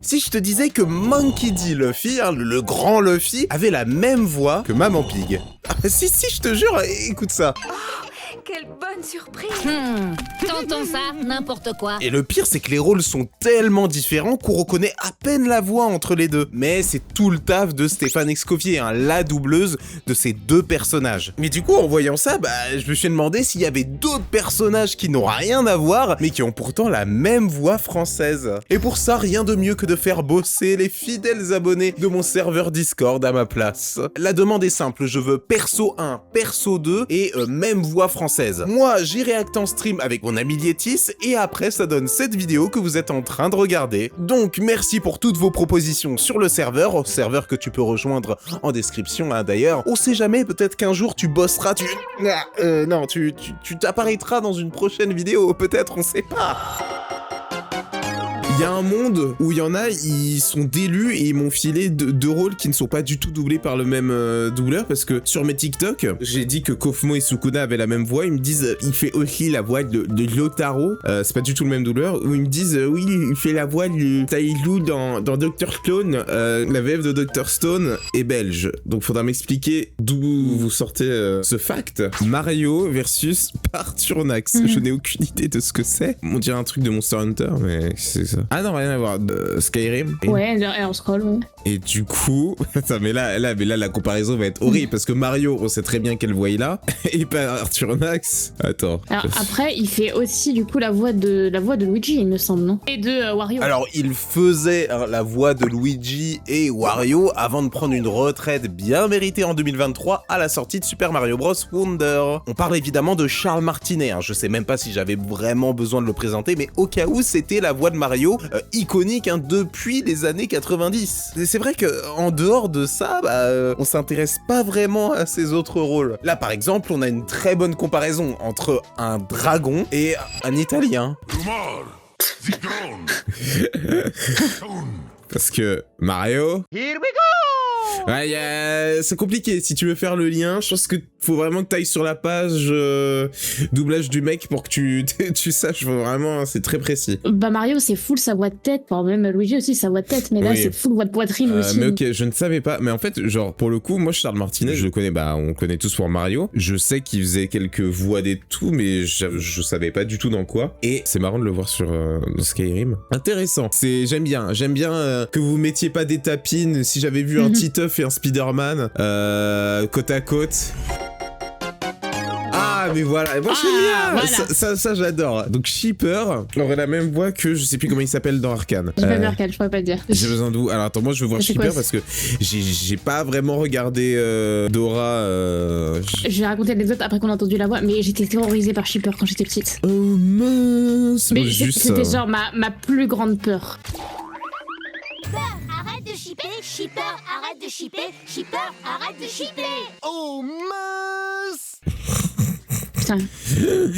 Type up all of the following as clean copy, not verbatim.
Si je te disais que Monkey D. Luffy, le grand Luffy, avait la même voix que Maman Pig. Si, je te jure, écoute ça. Quelle bonne surprise! T'entends ça? N'importe quoi. Et le pire, c'est que les rôles sont tellement différents qu'on reconnaît à peine la voix entre les deux. Mais c'est tout le taf de Stéphane Escoffier, la doubleuse de ces deux personnages. Mais du coup, en voyant ça, je me suis demandé s'il y avait d'autres personnages qui n'ont rien à voir, mais qui ont pourtant la même voix française. Et pour ça, rien de mieux que de faire bosser les fidèles abonnés de mon serveur Discord à ma place. La demande est simple, je veux perso 1, perso 2 et même voix française. Moi, j'y réacte en stream avec mon ami Lietis et après ça donne cette vidéo que vous êtes en train de regarder. Donc merci pour toutes vos propositions sur le serveur que tu peux rejoindre en description d'ailleurs. On sait jamais, peut-être qu'un jour tu bosseras, tu t'apparaîtras dans une prochaine vidéo, peut-être, on sait pas. Il y a un monde où il y en a, ils sont délus et ils m'ont filé deux rôles qui ne sont pas du tout doublés par le même doubleur, parce que sur mes TikTok, j'ai dit que Kofmo et Sukuna avaient la même voix, ils me disent il fait aussi la voix de Lyotaro, c'est pas du tout le même doubleur, ou ils me disent oui, il fait la voix de Tailou dans Dr. Stone, la VF de Dr. Stone est belge, donc faudra m'expliquer d'où vous sortez ce fact. Mario versus Parturnax, je n'ai aucune idée de ce que c'est, on dirait un truc de Monster Hunter, mais c'est ça. Ah non, rien à voir. Skyrim. Ouais, Elder Scrolls, ouais. Et du coup, attends, mais là, la comparaison va être horrible parce que Mario, on sait très bien quelle voix il a, et pas Arthurnax. Attends. Alors après, il fait aussi du coup la voix de Luigi, il me semble, non? Et de Wario. Alors, il faisait la voix de Luigi et Wario avant de prendre une retraite bien méritée en 2023 à la sortie de Super Mario Bros. Wonder. On parle évidemment de Charles Martinet. Je sais même pas si j'avais vraiment besoin de le présenter, mais au cas où, c'était la voix de Mario iconique depuis les années 90. Et c'est vrai que en dehors de ça, on s'intéresse pas vraiment à ses autres rôles. Là par exemple, on a une très bonne comparaison entre un dragon et un italien. Parce que Mario... Here we go! Ouais, c'est compliqué. Si tu veux faire le lien, je pense que faut vraiment que t'ailles sur la page doublage du mec pour que tu saches vraiment, c'est très précis. Mario c'est full sa voix de tête, enfin, même Luigi aussi sa voix de tête, mais là c'est full voix de poitrine aussi. Mais ok, je ne savais pas, mais en fait, genre, pour le coup, moi Charles Martinet, je le connais, on connaît tous pour Mario, je sais qu'il faisait quelques voix des tout, mais je savais pas du tout dans quoi, et c'est marrant de le voir sur dans Skyrim. Intéressant, j'aime bien que vous mettiez pas des tapines, si j'avais vu un Titeuf et un Spider-Man côte à côte. Ah mais voilà, moi j'aime bien, voilà. Ça j'adore. Donc Shipper aurait la même voix que je sais plus comment il s'appelle dans Arcane. J'ai pas vu Arcane, je pourrais pas te dire. J'ai besoin de vous. Alors attends, moi je veux voir Shipper parce que j'ai pas vraiment regardé Dora. Je vais raconter les autres après qu'on a entendu la voix, mais j'étais terrorisée par Shipper quand j'étais petite. Oh mince. Mais c'était genre ma plus grande peur. Arrête de shipper, Shipper, arrête de shipper, Shipper, arrête de shipper. Oh mince. Putain,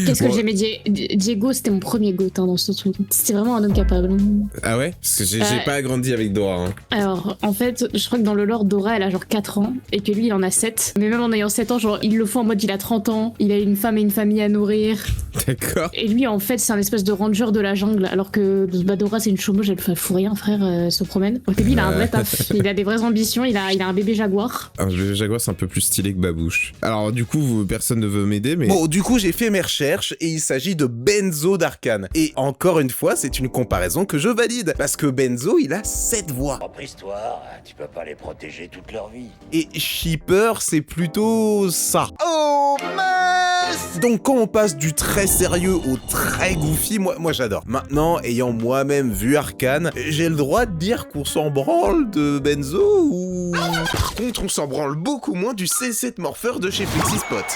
qu'est-ce que j'aimais Diego, c'était mon premier goth dans ce truc. C'était vraiment un homme capable. Ah ouais? Parce que j'ai pas grandi avec Dora. Alors, en fait, je crois que dans le lore, Dora, elle a genre 4 ans, et que lui, il en a 7. Mais même en ayant 7 ans, genre, il le fait en mode, il a 30 ans, il a une femme et une famille à nourrir. D'accord. Et lui, en fait, c'est un espèce de ranger de la jungle, alors que Dora, c'est une chômeuse, elle fout rien, frère, se promène. Donc lui, il a un vrai taf, il a des vraies ambitions, il a un bébé jaguar. Un bébé jaguar, c'est un peu plus stylé que Babouche. Alors, du coup, personne ne veut m'aider, mais... Bon, du coup, j'ai fait mes recherches, et il s'agit de Benzo d'Arcane. Et encore une fois, c'est une comparaison que je valide, parce que Benzo, il a 7 voix. Reprise-toi, tu peux pas les protéger toute leur vie. Et Shipper, c'est plutôt ça. Oh mince! Donc quand on passe du très sérieux au très goofy, moi j'adore. Maintenant, ayant moi-même vu Arcane, j'ai le droit de dire qu'on s'en branle de Benzo ou... Par contre, on s'en branle beaucoup moins du C7 Morpheur de chez Flexispot.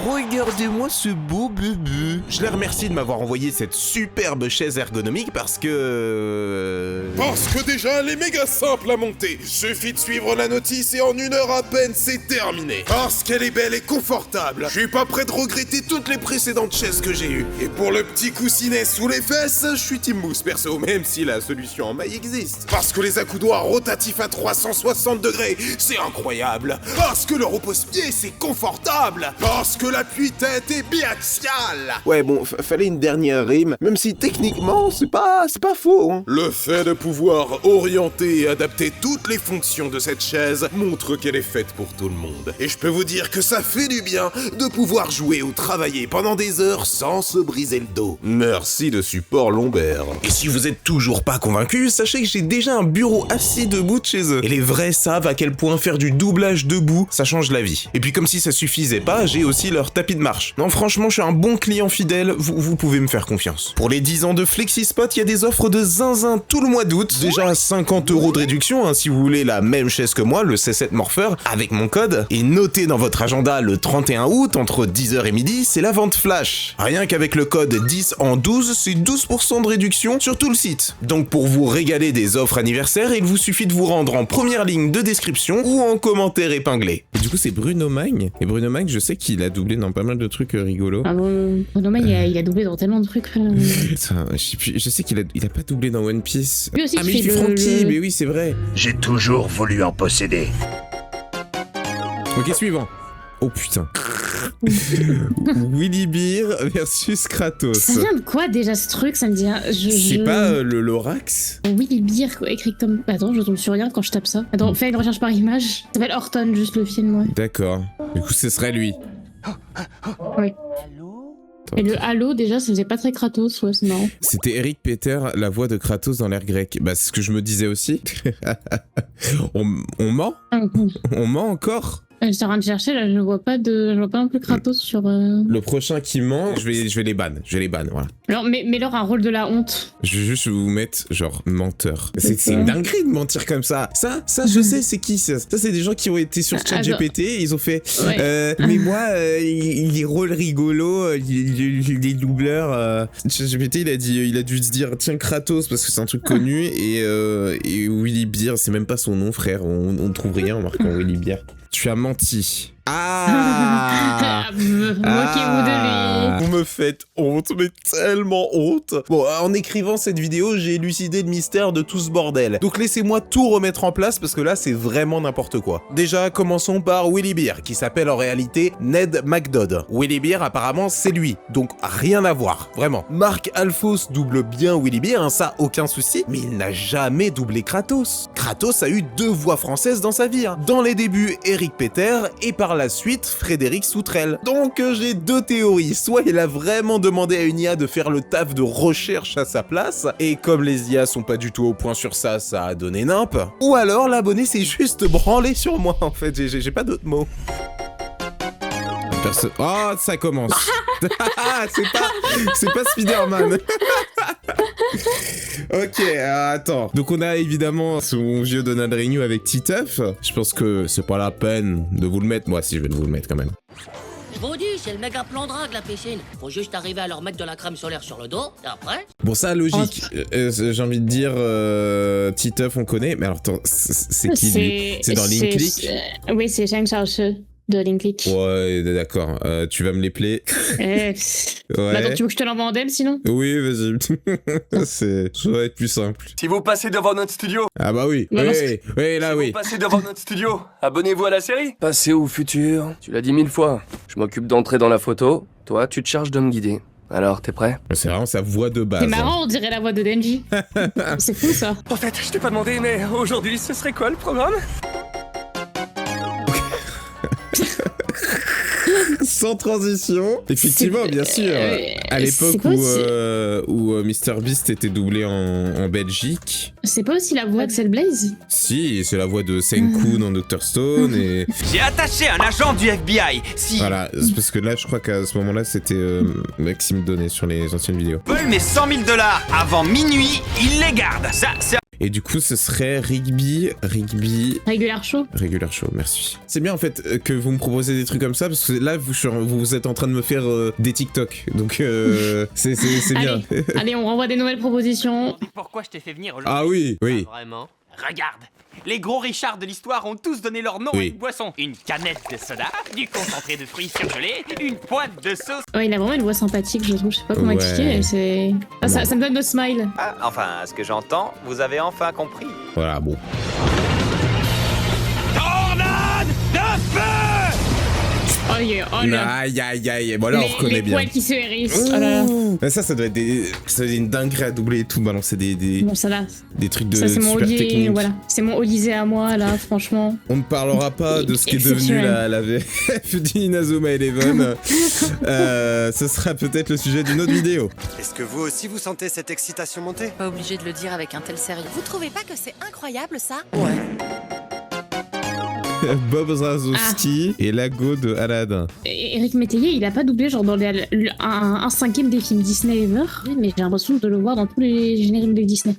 Regardez-moi ce beau bébé. Je les remercie de m'avoir envoyé cette superbe chaise ergonomique parce que déjà elle est méga simple à monter. Suffit de suivre la notice et en 1 heure à peine c'est terminé. Parce qu'elle est belle et confortable. Je suis pas prêt de regretter toutes les précédentes chaises que j'ai eues. Et pour le petit coussinet sous les fesses, je suis team mousse perso, même si la solution en maille existe. Parce que les accoudoirs rotatifs à 360 degrés, c'est incroyable. Parce que le repose-pied c'est confortable. Parce que l'appui-tête est biaxial. Ouais bon, fallait une dernière rime, même si techniquement c'est pas faux. Hein. Le fait de pouvoir orienter et adapter toutes les fonctions de cette chaise montre qu'elle est faite pour tout le monde. Et je peux vous dire que ça fait du bien de pouvoir jouer ou travailler pendant des heures sans se briser le dos. Merci de support lombaire. Et si vous êtes toujours pas convaincu, sachez que j'ai déjà un bureau assis debout de chez eux. Et les vrais savent à quel point faire du doublage debout, ça change la vie. Et puis comme si ça suffisait pas, j'ai aussi leur tapis de marche. Non franchement, je suis un bon client fidèle, vous pouvez me faire confiance. Pour les 10 ans de FlexiSpot, il y a des offres de zinzin tout le mois d'août. Déjà à 50 € de réduction, hein, si vous voulez la même chaise que moi, le C7 Morpher, avec mon code. Et notez dans votre agenda le 31 août, entre 10h et midi, c'est la vente flash. Rien qu'avec le code 10 en 12, c'est 12% de réduction sur tout le site. Donc pour vous régaler des offres anniversaires, il vous suffit de vous rendre en première ligne de description ou en commentaire épinglé. Et du coup c'est Bruno Magne. Et Bruno Magne, je sais qu'il a doublé dans pas mal de trucs rigolos. Ah bon, Bruno Magne, il a doublé dans tellement de trucs. Attends, je sais qu'il a pas doublé dans One Piece. Lui aussi, ah mais il fait Franky, mais oui c'est vrai. J'ai toujours voulu en posséder. Ok, suivant. Oh putain. Willy Beer versus Kratos. Ça vient de quoi déjà ce truc? Ça me dit. C'est pas le Lorax? Willy Beer, quoi, écrit comme. Attends, je tombe sur rien quand je tape ça. Attends, fais une recherche par image. Ça s'appelle Horton, juste le film, ouais. D'accord. Du coup, ce serait lui. Oui. Et le Halo, déjà, ça faisait pas très Kratos, ouais, c'est marrant. C'était Eric Peter, la voix de Kratos dans l'ère grecque. Bah, c'est ce que je me disais aussi. on ment? On ment encore? Je suis en train de chercher, là, je vois pas non plus Kratos sur... Le prochain qui ment, je vais les ban. Voilà. Alors, mets-leur un rôle de la honte. Je vais juste vous mettre, genre, menteur. C'est une dinguerie de mentir comme ça. Ça, je sais, c'est qui ça? Ça, c'est des gens qui ont été sur ChatGPT, ils ont fait... Ouais. Mais moi, les rôles rigolos, les doubleurs... ChatGPT, il a dû se dire, tiens, Kratos, parce que c'est un truc connu, et Willy Beer, c'est même pas son nom, frère. On ne trouve rien en marquant Willy Beer. Tu as menti. Ah, moquez-vous de lui. Vous me faites honte, mais tellement honte. Bon, en écrivant cette vidéo, j'ai élucidé le mystère de tout ce bordel. Donc laissez-moi tout remettre en place parce que là, c'est vraiment n'importe quoi. Déjà, commençons par Willy Beer, qui s'appelle en réalité Ned McDodd. Willy Beer, apparemment, c'est lui. Donc rien à voir, vraiment. Mark Alphos double bien Willy Beer, hein, ça, aucun souci, mais il n'a jamais doublé Kratos. Kratos a eu 2 voix françaises dans sa vie. Hein. Dans les débuts, Eric Peter, et par la suite, Frédéric Soutrel. Donc j'ai 2 théories. Soit il a vraiment demandé à une IA de faire le taf de recherche à sa place, et comme les IA sont pas du tout au point sur ça, ça a donné nimp. Ou alors l'abonné s'est juste branlé sur moi, en fait, j'ai pas d'autres mots. Oh, ça commence. c'est pas Spider-Man. Ok, attends. Donc on a évidemment son vieux Donald Renew avec Titeuf. Je pense que c'est pas la peine de vous le mettre. Moi, si, je vais vous le mettre quand même. Je vous dis, c'est le méga plan drague la piscine. Faut juste arriver à leur mettre de la crème solaire sur le dos, et après... Bon, ça, logique. J'ai envie de dire, Titeuf, on connaît. Mais alors, attends, c'est qui lui? C'est dans Link Click? Oui, c'est Shang Xiaoshi de Link Click. Ouais, d'accord. Tu vas me les player. Ouais. Bah donc tu veux que je te l'envoie en DM sinon? Oui, vas-y. Ça va être plus simple. Si vous passez devant notre studio. Ah bah oui. Non, oui, là, si oui. vous passez devant notre studio, abonnez-vous à la série. Passé ou futur, tu l'as dit 1000 fois. Je m'occupe d'entrer dans la photo. Toi, tu te charges de me guider. Alors, t'es prêt? C'est vraiment sa voix de base. C'est marrant, on dirait la voix de Denji. C'est fou ça. En fait, je t'ai pas demandé, mais aujourd'hui, ce serait quoi le programme? Sans transition. Effectivement, bien sûr. À l'époque où MrBeast était doublé en Belgique. C'est pas aussi la voix d'Axel Blaze? Si, c'est la voix de Senku dans Dr Stone et... J'ai attaché un agent du FBI. Si... Voilà, c'est parce que là, je crois qu'à ce moment-là, c'était Maxime Donnet sur les anciennes vidéos. Veulent mes 100 000 $ avant minuit, il les garde. Ça, c'est... Et du coup, ce serait Rigby... Regular Show, merci. C'est bien en fait que vous me proposez des trucs comme ça parce que là, vous êtes en train de me faire des TikTok. Donc, c'est bien. Allez, on renvoie des nouvelles propositions. Pourquoi je t'ai fait venir aujourd'hui? Ah oui. Ah, vraiment? Regarde. Les gros Richards de l'histoire ont tous donné leur nom à une boisson. Une canette de soda, du concentré de fruits surgelés, une pointe de sauce. Ouais, il a vraiment une voix sympathique, je trouve. Je sais pas comment expliquer, c'est... Ah, ça me donne le smile. Ah, enfin, à ce que j'entends, vous avez enfin compris. Voilà, bon. Tornade de feu! Aïe. Aïe. Bon, là, on reconnaît les bien. poils qui se hérissent. Oh là là. Mais ça doit être une dinguerie à doubler et tout, balancer des Bon, ça là. trucs de Ça, c'est mon super Olivier, technique. voilà. C'est mon Olysée à moi, là, franchement. On ne parlera pas de ce qui est devenu Exceptionnel. la VF d'Inazuma Eleven. Ce sera peut-être le sujet d'une autre vidéo. Est-ce que vous aussi vous sentez cette excitation monter? Pas obligé de le dire avec un tel sérieux. Vous trouvez pas que c'est incroyable ça? Bob Razowski et Lago de Aladdin. Eric Métayer, il a pas doublé genre dans un cinquième des films Disney ever, mais j'ai l'impression de le voir dans tous les génériques de Disney.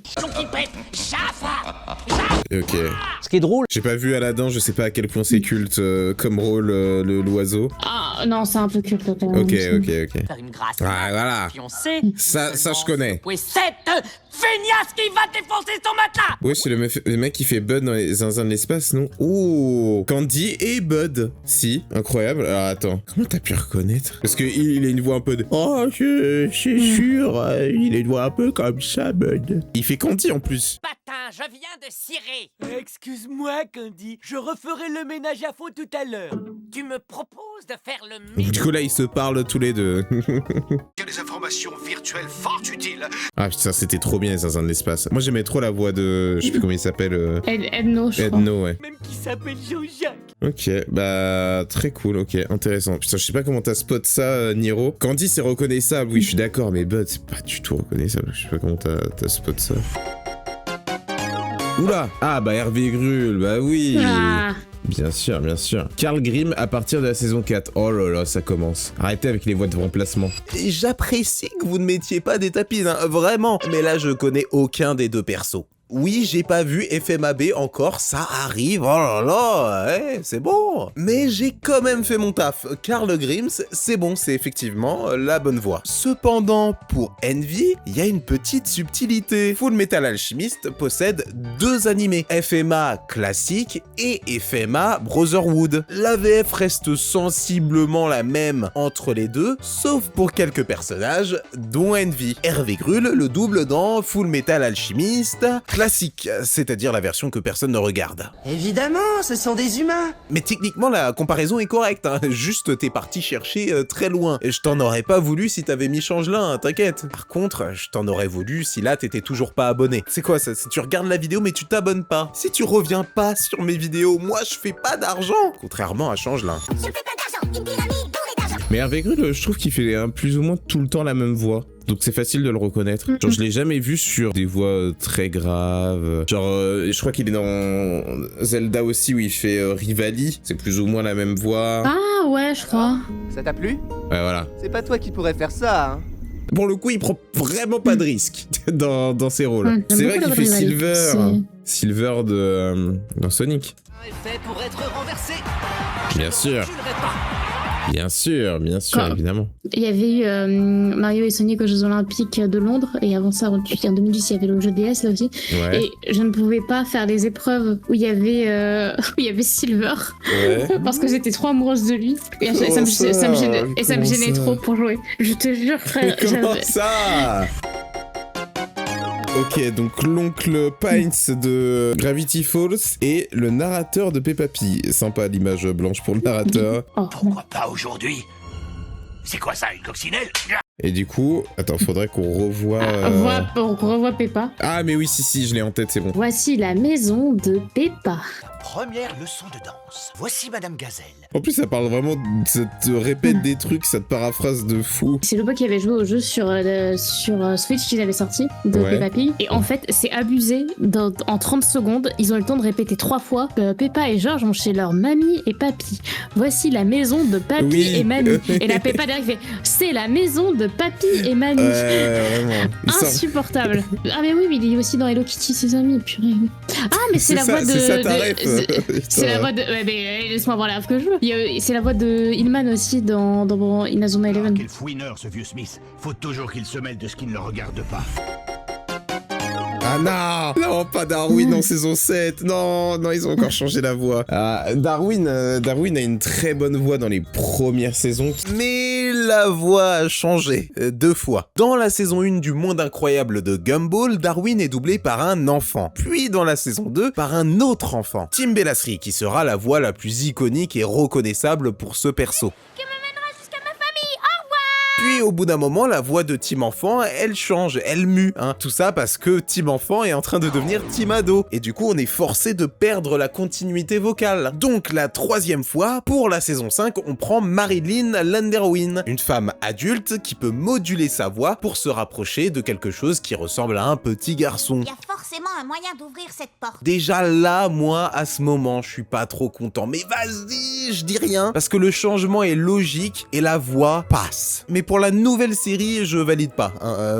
Ok. Ce qui est drôle. J'ai pas vu Aladdin, je sais pas à quel point c'est culte comme rôle l'oiseau. Ah non, c'est un peu culte. Ok. Faire une grâce. Ah voilà. Puis on sait. Ça je connais. Oui, cette feignasse qui va défoncer ton matelas. Ouais, c'est le mec qui fait Bud dans les zinzins de l'espace, non? Oh, Candy et Bud. Si, incroyable. Alors attends, comment t'as pu reconnaître? Parce que il a une voix un peu de... Oh, je suis sûr, il a une voix un peu comme ça, Bud. Il fait Candy en plus. Patin, je viens de cirer. Excuse-moi, Candy, je referai le ménage à faux tout à l'heure. Tu me proposes de faire le ménage. Du coup là, ils se parlent tous les deux. Il y a des informations virtuelles fort utiles. Ah putain, c'était trop bien les zinzins de l'espace. Moi j'aimais trop la voix de... Je sais plus comment il s'appelle. Edno, je crois. Edno, ouais. Même qui s'appelle Jean-Jacques. Ok, bah très cool, ok, intéressant. Putain, je sais pas comment t'as spot ça, Niro. Candy c'est reconnaissable, oui, je suis d'accord, mais Bud c'est pas du tout reconnaissable. Je sais pas comment t'as spot ça. Oula! Ah bah Hervé Grul, bah oui! Ah. Bien sûr. Karl Grimm à partir de la saison 4. Oh là là, ça commence. Arrêtez avec les voix de remplacement. J'apprécie que vous ne mettiez pas des tapines, hein, vraiment. Mais là, je connais aucun des deux persos. Oui, j'ai pas vu FMAB encore, ça arrive, oh là là, c'est bon. Mais j'ai quand même fait mon taf. Karl Grimm, c'est bon, c'est effectivement la bonne voie. Cependant, pour Envy, il y a une petite subtilité. Full Metal Alchemist possède deux animés, FMA classique et FMA Brotherhood. La VF reste sensiblement la même entre les deux, sauf pour quelques personnages, dont Envy. Hervé Grul le double dans Full Metal Alchemist classique, c'est-à-dire la version que personne ne regarde. Évidemment, ce sont des humains. Mais techniquement, la comparaison est correcte, hein. Juste t'es parti chercher très loin. Et je t'en aurais pas voulu si t'avais mis Changelin, hein, t'inquiète. Par contre, je t'en aurais voulu si là t'étais toujours pas abonné. C'est quoi ça? Si tu regardes la vidéo mais tu t'abonnes pas. Si tu reviens pas sur mes vidéos, moi je fais pas d'argent. Contrairement à Changelin. Je fais pas d'argent, une dynamique, bourrée d'argent. Mais Hervé Grul, je trouve qu'il fait plus ou moins tout le temps la même voix. Donc c'est facile de le reconnaître. Genre je l'ai jamais vu sur des voix très graves. Genre je crois qu'il est dans Zelda aussi où il fait Rivali. C'est plus ou moins la même voix. Ah ouais, je crois. Ça t'a plu? Ouais voilà. C'est pas toi qui pourrais faire ça, hein. Pour le coup il prend vraiment pas de risque dans ses rôles. J'aime C'est vrai beaucoup qu'il fait Rivali. Silver dans Sonic. Est fait pour être renversé. Bien sûr. Je ne reculerai pas. Bien sûr, évidemment. Il y avait eu Mario et Sonic aux Jeux Olympiques de Londres, et avant ça, en 2010, il y avait le jeu DS là aussi. Ouais. Et je ne pouvais pas faire les épreuves où il y avait Silver, Ouais. parce que j'étais trop amoureuse de lui. Et ça me gênait trop pour jouer. Je te jure, frère. Comment ça? Ok, donc l'oncle Pines de Gravity Falls et le narrateur de Peppa Pig. Sympa l'image blanche pour le narrateur. Oh, Pourquoi pas aujourd'hui? C'est quoi ça, une coccinelle? Et du coup, attends, faudrait qu'on revoie... on revoit Peppa. Ah mais oui, si, je l'ai en tête, c'est bon. Voici la maison de Peppa. Première leçon de danse. Voici Madame Gazelle. En plus, ça parle vraiment... Ça te répète des trucs, ça te paraphrase de fou. C'est le pote qui avait joué au jeu sur Switch qu'ils avaient sorti de Ouais. Peppa Pig. Et en fait, c'est abusé. En 30 secondes, ils ont eu le temps de répéter 3 fois que Peppa et George vont chez leur mamie et papy. Voici la maison de papy Oui. et mamie. Et la Peppa derrière fait c'est la maison de papy et mamie. Vraiment. Insupportable. Ah mais oui, mais il est aussi dans Hello Kitty, ses amis. Purée. Ah mais c'est la voix de... C'est ça ta ref. C'est la voix de... Ouais, mais laisse-moi voir la ref que je veux. C'est la voix de Hillman aussi dans Inazuma Eleven. Quel fouineur ce vieux Smith. Faut toujours qu'il se mêle de ce qui ne le regarde pas. Ah non, pas Darwin en saison 7. Non, ils ont encore changé la voix. Darwin a une très bonne voix dans les premières saisons, mais la voix a changé 2 fois. Dans la saison 1 du Monde Incroyable de Gumball, Darwin est doublé par un enfant. Puis dans la saison 2, par un autre enfant, Tim Bellasri, qui sera la voix la plus iconique et reconnaissable pour ce perso. Puis au bout d'un moment, la voix de Tim Enfant, elle change, elle mue. Tout ça parce que Tim Enfant est en train de devenir Tim Ado. Et du coup, on est forcé de perdre la continuité vocale. Donc la 3e fois, pour la saison 5, on prend Marilyn Landerwin, une femme adulte qui peut moduler sa voix pour se rapprocher de quelque chose qui ressemble à un petit garçon. Il y a forcément un moyen d'ouvrir cette porte. Déjà là, moi, à ce moment, je suis pas trop content. Mais vas-y, je dis rien. Parce que le changement est logique et la voix passe. Mais pour la nouvelle série, je valide pas.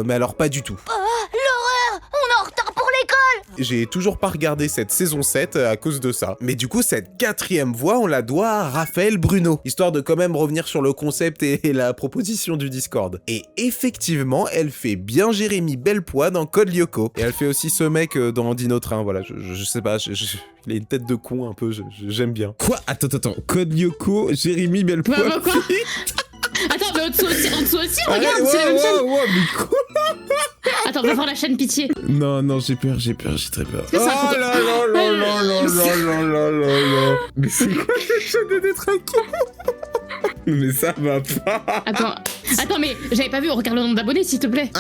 Mais alors pas du tout. L'horreur! On est en retard pour l'école! J'ai toujours pas regardé cette saison 7 à cause de ça. Mais du coup, cette 4e voix, on la doit à Raphaël Bruno. Histoire de quand même revenir sur le concept et la proposition du Discord. Et effectivement, elle fait bien Jérémy Belpois dans Code Lyoko. Et elle fait aussi ce mec dans Dino Train, voilà. Je sais pas, il a une tête de con un peu, j'aime bien. Quoi? Attends. Code Lyoko, Jérémy Belpois. Quoi? Attends, mais en dessous aussi, regarde, c'est la même chaîne. Mais quoi? Attends, on va voir la chaîne Pitié. Non, j'ai très peur. C'est ça, Oh là là. Mais c'est quoi cette chaîne de détraqués? Mais ça va pas. Attends, mais j'avais pas vu, regarde le nombre d'abonnés, s'il te plaît.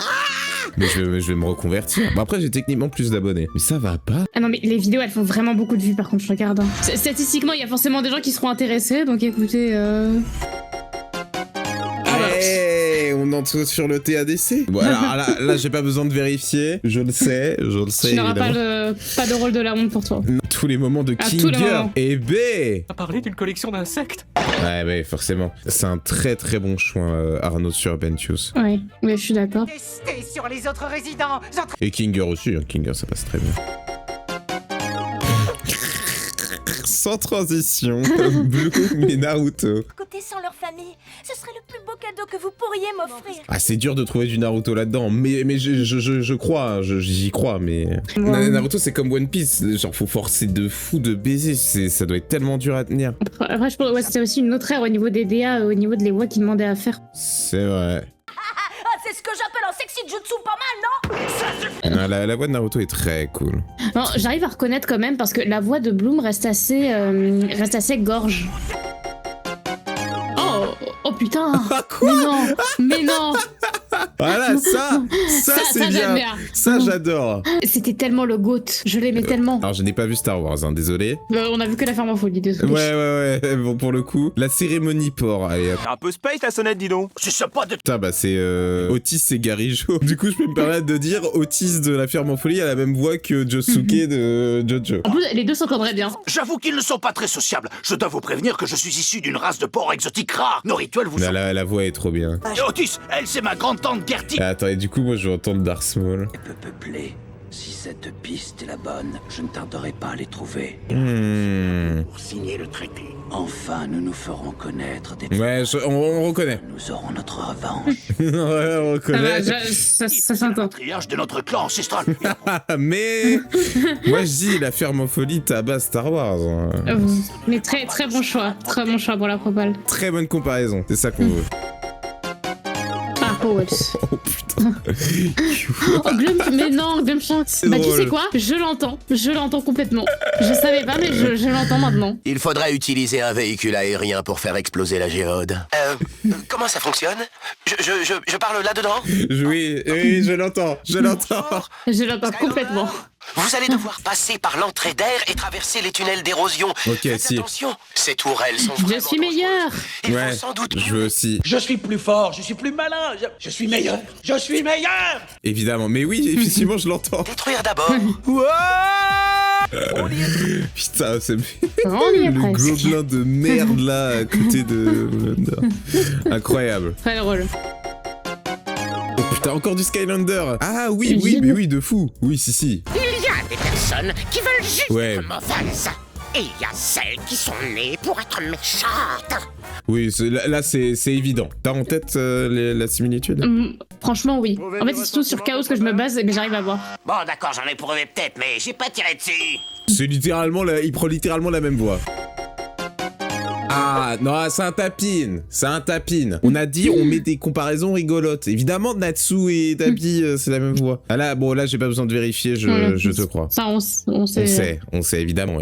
Mais je vais me reconvertir. Bon, après, j'ai techniquement plus d'abonnés. Mais ça va pas. Ah non, mais les vidéos, elles font vraiment beaucoup de vues, par contre, je regarde. Statistiquement, il y a forcément des gens qui seront intéressés, donc écoutez, On entre sur le TADC. Bon, alors là, j'ai pas besoin de vérifier. Je le sais. Tu n'auras pas de rôle de la honte pour toi. Tous les moments de Kinger. Et B. On a parlé d'une collection d'insectes. Ouais, forcément. C'est un très très bon choix, Arnaud sur Bentius. Ouais, je suis d'accord. Testez sur les autres résidents. Et Kinger aussi. Kinger, ça passe très bien. Sans transition, Bloom et Naruto. Côté sans leur famille, ce serait le plus beau cadeau que vous pourriez m'offrir. Ah, c'est dur de trouver du Naruto là-dedans, mais je crois, j'y crois, mais... Ouais. Naruto, c'est comme One Piece, genre faut forcer de fou de baiser, ça doit être tellement dur à tenir. Après, je pense c'était aussi une autre ère au niveau des DA, au niveau de les voix qu'ils demandaient à faire. C'est vrai. C'est ce que j'appelle un sexy jutsu pas mal, non? La voix de Naruto est très cool. Non, j'arrive à reconnaître quand même parce que la voix de Bloom reste assez gorge. Oh putain. Quoi? Mais non. Voilà, ça c'est bien. Ça, j'adore. C'était tellement le GOAT. Je l'aimais tellement. Alors, je n'ai pas vu Star Wars, hein, désolé. On a vu que la ferme en folie, désolé. Ouais. Bon, pour le coup, la cérémonie porc. Allez, hop. Un peu space la sonnette, dis donc. Je sais pas de... Putain, bah c'est Otis et Garijo. Du coup, je peux me permettre de dire Otis de la ferme en folie a la même voix que Josuke de Jojo. En plus, les deux s'entendraient bien. J'avoue qu'ils ne sont pas très sociables. Je dois vous prévenir que je suis issu d'une race de porcs exotiques rares. Nos rituels vous sont... La voix est trop bien. Et Otis, elle, c'est ma grande-tante Gertie. Attends, et du coup, moi, je vais entendre Darth Maul. Peu peuplé. Si cette piste est la bonne, je ne tarderai pas à les trouver. Pour signer le traité. Enfin, nous nous ferons connaître des... Ouais, on reconnaît. Nous aurons notre revanche. Ouais, on reconnaît. Ça s'entend. Triage de notre clan ancestral. Mais moi, je dis, la ferme en folie tabasse Star Wars. Mais très très bon choix. Très bon choix pour la propale. Très bonne comparaison. C'est ça qu'on veut. Powers. Oh putain. Mais non, Glumshanks. Bah tu sais quoi? Je l'entends complètement. Je savais pas, mais je l'entends maintenant. Il faudrait utiliser un véhicule aérien pour faire exploser la géode. Comment ça fonctionne? Je parle là-dedans? Oui, je l'entends. Je l'entends complètement. Vous allez devoir passer par l'entrée d'air et traverser les tunnels d'érosion. Ok, faites si. attention, ces tourelles sont vraiment... Je suis meilleur. Ouais, sans doute je veux aussi. Je suis plus fort, je suis plus malin, je suis meilleur. Je suis meilleur. Évidemment, mais oui, effectivement, je l'entends. détruire d'abord. Putain, c'est le gobelin de merde là à côté de... Incroyable. Très drôle. Oh putain, encore du Skylander. Ah oui, mais oui, de fou. Oui, si. Il y a des personnes qui veulent juste ouais. être mauvaises. Et il y a celles qui sont nées pour être méchantes. Oui, là c'est évident. T'as en tête la similitude? Franchement, oui. En fait, c'est surtout sur Chaos que je me base, mais j'arrive à voir. Bon, d'accord, j'en ai prouvé peut-être, mais j'ai pas tiré dessus. C'est littéralement, il prend littéralement la même voix. Ah, non, c'est un tapine. C'est un tapine. On a dit, on met des comparaisons rigolotes. Évidemment, Natsu et Tapi, c'est la même voix. Ah là, bon, là, j'ai pas besoin de vérifier, je te crois. Ça, on sait. On sait, évidemment.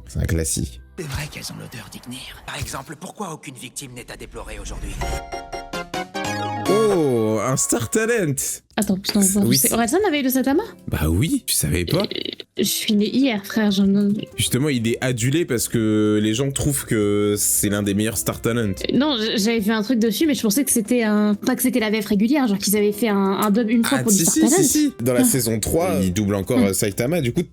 C'est un classique. C'est vrai qu'elles ont l'odeur d'Ignir. Par exemple, pourquoi aucune victime n'est à déplorer aujourd'hui? Oh, un Star Talent. Attends, putain, oui, Orelsan avait eu de Saitama? Bah oui, tu savais pas? Je suis né hier, frère. Justement, il est adulé parce que les gens trouvent que c'est l'un des meilleurs Star Talent. Non, j'avais vu un truc dessus, mais je pensais que c'était pas que c'était la VF régulière, genre qu'ils avaient fait un dub une fois pour du Star Talent. Si. Dans la saison 3, il double encore Saitama, du coup.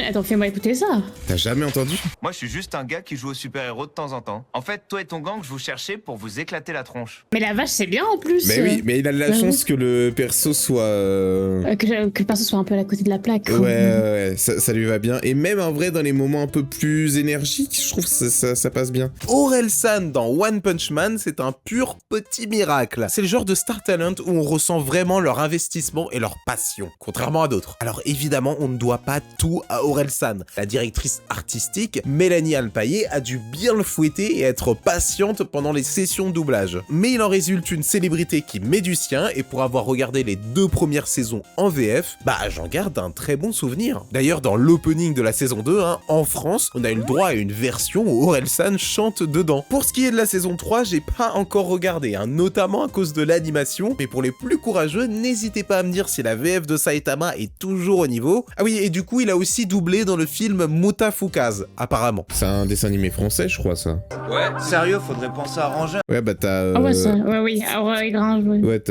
Attends, fais-moi écouter ça. T'as jamais entendu? Moi, je suis juste un gars qui joue au super-héros de temps en temps. En fait, toi et ton gang, je vous cherchais pour vous éclater la tronche. Mais la vache, c'est bien en plus. Mais oui, mais il a de la chance que le perso soit... Que le perso soit un peu à côté de la plaque. Ouais, ça lui va bien. Et même en vrai, dans les moments un peu plus énergiques, je trouve que ça passe bien. Orelsan dans One Punch Man, c'est un pur petit miracle. C'est le genre de Star Talent où on ressent vraiment leur investissement et leur passion, contrairement à d'autres. Alors évidemment, on ne doit pas tout à Orelsan. La directrice artistique, Mélanie Alpaillé, a dû bien le fouetter et être patiente pendant les sessions de doublage. Mais il en résulte une célébrité qui met du sien, et pour avoir regardé les 2 premières saisons en VF, bah j'en garde un très bon souvenir. D'ailleurs, dans l'opening de la saison 2, en France, on a eu le droit à une version où Orelsan chante dedans. Pour ce qui est de la saison 3, j'ai pas encore regardé, notamment à cause de l'animation, mais pour les plus courageux, n'hésitez pas à me dire si la VF de Saitama est toujours au niveau. Ah oui, et du coup, il a aussi doublé dans le film Mutafukaz, apparemment. C'est un dessin animé français, je crois, ça. Ouais, sérieux, faudrait penser à ranger. Ouais, bah t'as... Ah ouais, ça, oui, il gringe, ouais. Ouais,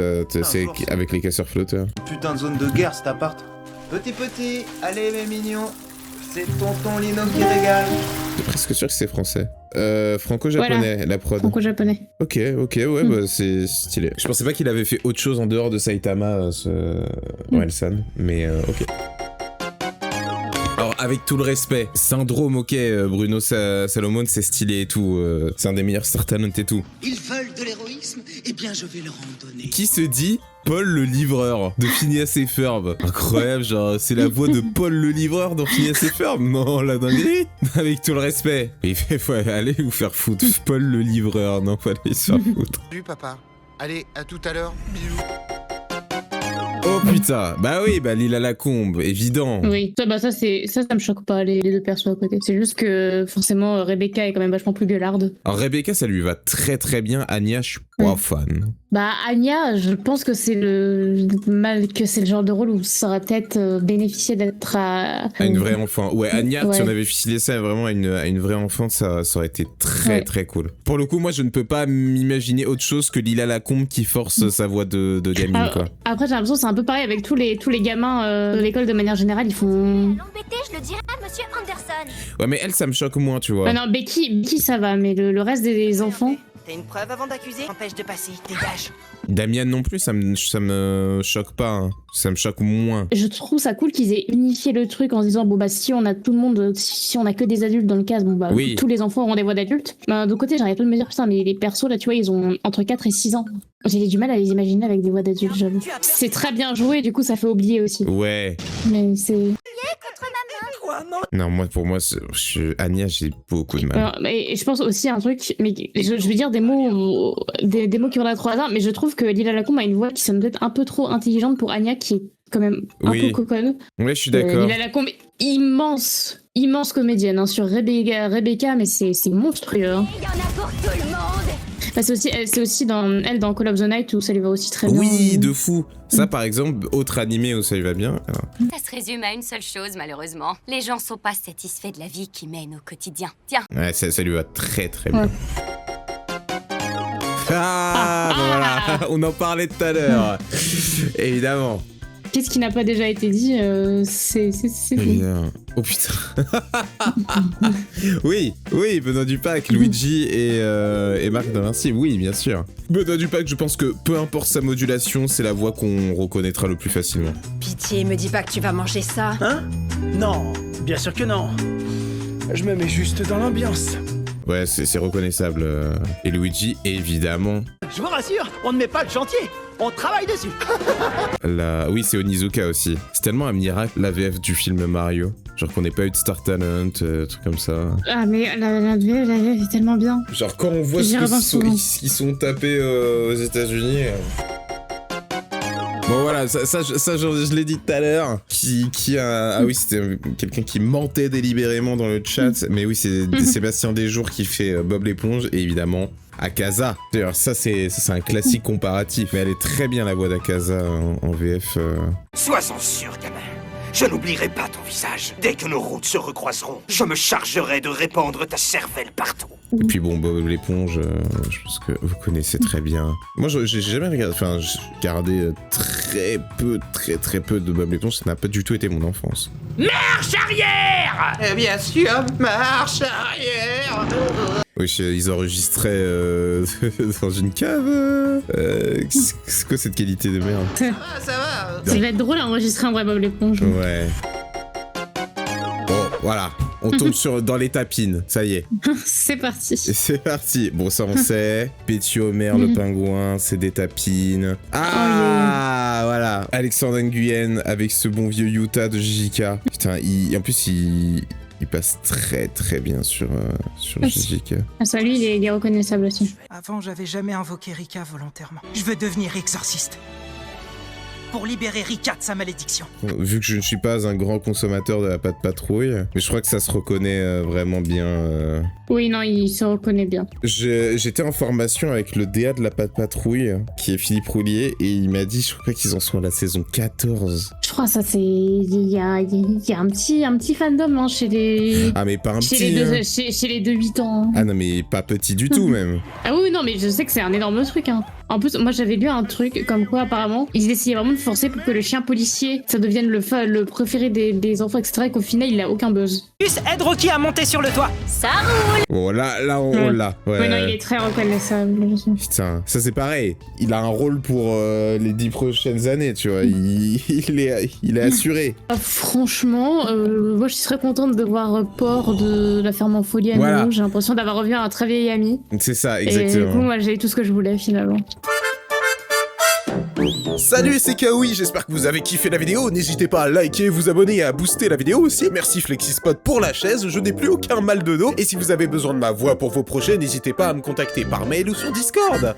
c'est avec les casseurs flotteurs. Putain de zone de guerre, cet appart. Petit, allez mes mignons, c'est tonton Lino qui régale. Je suis presque sûr que c'est français. Franco-japonais, voilà. La prod. Franco-japonais. Ok, ouais, bah c'est stylé. Je pensais pas qu'il avait fait autre chose en dehors de Saitama, Orelsan, mais ok. Alors, avec tout le respect, Syndrome, ok, Bruno Salomon, c'est stylé et tout, c'est un des meilleurs Star Talent et tout. Ils veulent de l'héroïsme, eh bien je vais leur en donner. Qui se dit Paul le livreur de Phineas et Ferb? Incroyable, genre, c'est la voix de Paul le livreur dans Phineas et Ferb? Non, la dinguerie. Avec tout le respect. Il fait, allez vous faire foutre. Paul le livreur, non, faut aller se faire foutre. Salut papa. Allez, à tout à l'heure. Bisous. Oh putain, bah oui, bah Lila Lacombe, évident. Oui, ça me choque pas, les 2 persos à côté. C'est juste que, forcément, Rebecca est quand même vachement plus gueularde. Alors Rebecca, ça lui va très très bien. Anya, je suis pas fan. Bah Anya, je pense que c'est le genre de rôle où ça aurait peut-être bénéficié d'être à une vraie enfant. Ouais, Anya, si on avait filé ça vraiment à une vraie enfant, ça aurait été très très cool. Pour le coup, moi, je ne peux pas m'imaginer autre chose que Lila Lacombe qui force sa voix de gamine, quoi. Après, j'ai l'impression que c'est un peu pareil avec tous les gamins de l'école de manière générale, ils font... L'embêter, je le dirai à Monsieur Anderson. Ouais, mais elle, ça me choque moins, tu vois. Ah non, Becky, ça va, mais le reste des enfants... T'as une preuve avant d'accuser? Empêche de passer, dégage. Damian non plus, ça me choque pas, ça me choque moins. Je trouve ça cool qu'ils aient unifié le truc en se disant bon bah si on a tout le monde, si on a que des adultes dans le cast, bon bah oui. Tous les enfants auront des voix d'adultes. D'un côté j'arrête pas de me dire putain mais les persos là tu vois ils ont entre 4 et 6 ans. J'ai du mal à les imaginer avec des voix d'adultes, j'avoue. C'est très bien joué, du coup ça fait oublier aussi. Ouais. Mais c'est... Non, pour moi, Anya, j'ai beaucoup de mal. Mais je pense aussi à un truc, mais je vais dire des mots qui ont la 3 ans, mais je trouve que Lila Lacombe a une voix qui sonne peut-être un peu trop intelligente pour Anya, qui est quand même un peu coconne. Ouais, je suis d'accord. Lila Lacombe, immense comédienne sur Rebecca, mais c'est monstrueux. Il y en a pour tout le monde. Bah, c'est aussi dans Call of the Night où ça lui va aussi très bien. Oui, de fou. Ça, par exemple, autre animé où ça lui va bien. Alors. Ça se résume à une seule chose, malheureusement. Les gens sont pas satisfaits de la vie qu'ils mènent au quotidien. Tiens. Ouais, ça lui va très très bien. Voilà, on en parlait tout à l'heure. Évidemment. Qu'est-ce qui n'a pas déjà été dit c'est fou. Oh putain. oui, Benoît Dupac, Luigi et Marc de Vinci, oui, bien sûr. Benoît Dupac, je pense que peu importe sa modulation, c'est la voix qu'on reconnaîtra le plus facilement. Pitié, me dis pas que tu vas manger ça. Hein? Non, bien sûr que non. Je me mets juste dans l'ambiance. Ouais, c'est reconnaissable. Et Luigi, évidemment. Je vous rassure, on ne met pas le chantier, on travaille dessus. Oui, c'est Onizuka aussi. C'est tellement un miracle, la VF du film Mario. Genre qu'on n'ait pas eu de Star Talent, trucs comme ça. Ah, mais la VF est tellement bien. Genre quand on voit ce qu'ils sont tapés aux États-Unis. Bon voilà, ça je l'ai dit tout à l'heure. Ah oui, c'était quelqu'un qui mentait délibérément dans le chat. Mais oui, c'est Sébastien Desjours qui fait Bob l'éponge et évidemment Akaza. D'ailleurs, ça c'est un classique comparatif. Mais elle est très bien la voix d'Akaza en VF. Sois-en sûr, gamin. Je n'oublierai pas ton visage. Dès que nos routes se recroiseront, je me chargerai de répandre ta cervelle partout. Et puis bon, Bob l'éponge, je pense que vous connaissez très bien. Moi, j'ai jamais regardé, enfin, j'ai regardé très peu de Bob l'éponge, ça n'a pas du tout été mon enfance. Marche arrière! Bien sûr, marche arrière. Oui, ils enregistraient dans une cave. C'est quoi cette qualité de merde? Ça va. Ça va être drôle à enregistrer un vrai Bob l'éponge. Ouais. Bon, voilà. On tombe dans les tapines, ça y est. C'est parti. C'est parti. Bon, ça on sait. Petit Homer, le pingouin, c'est des tapines. Ah, voilà. Alexandre Nguyen avec ce bon vieux Utah de JJK. Putain, en plus, il passe très bien sur JJK. Ah, ça, lui, il est reconnaissable aussi. Avant, j'avais jamais invoqué Rika volontairement. Je veux devenir exorciste. Pour libérer Rika de sa malédiction. Vu que je ne suis pas un grand consommateur de la Patte Patrouille, mais je crois que ça se reconnaît vraiment bien. Oui, non, il se reconnaît bien. J'étais en formation avec le DA de la Patte Patrouille, qui est Philippe Roulier, et il m'a dit, je crois qu'ils en sont à la saison 14. Je crois ça c'est... Il y a un petit fandom hein, chez les... Ah mais pas un chez petit... Chez les 2-8 ans. Ah non mais pas petit du tout même. Ah oui, non mais je sais que c'est un énorme truc. Hein. En plus, moi j'avais lu un truc comme quoi apparemment, ils essayaient vraiment de forcer pour que le chien policier, ça devienne le préféré des enfants, etc. Et qu'au final, il a aucun buzz. Plus aide Rocky à monter sur le toit. Ça roule. Bon là on l'a. Ouais. Non, il est très reconnaissable. Putain, ça c'est pareil. Il a un rôle pour les 10 prochaines années, tu vois. Il est assuré. Franchement, moi je serais contente de voir Port de la ferme en folie à nouveau. J'ai l'impression d'avoir revu un très vieil ami. C'est ça, exactement. Et du coup, moi j'ai eu tout ce que je voulais finalement. Salut, c'est Kaoui, j'espère que vous avez kiffé la vidéo. N'hésitez pas à liker, vous abonner et à booster la vidéo aussi. Merci Flexispot pour la chaise, je n'ai plus aucun mal de dos. Et si vous avez besoin de ma voix pour vos projets, n'hésitez pas à me contacter par mail ou sur Discord.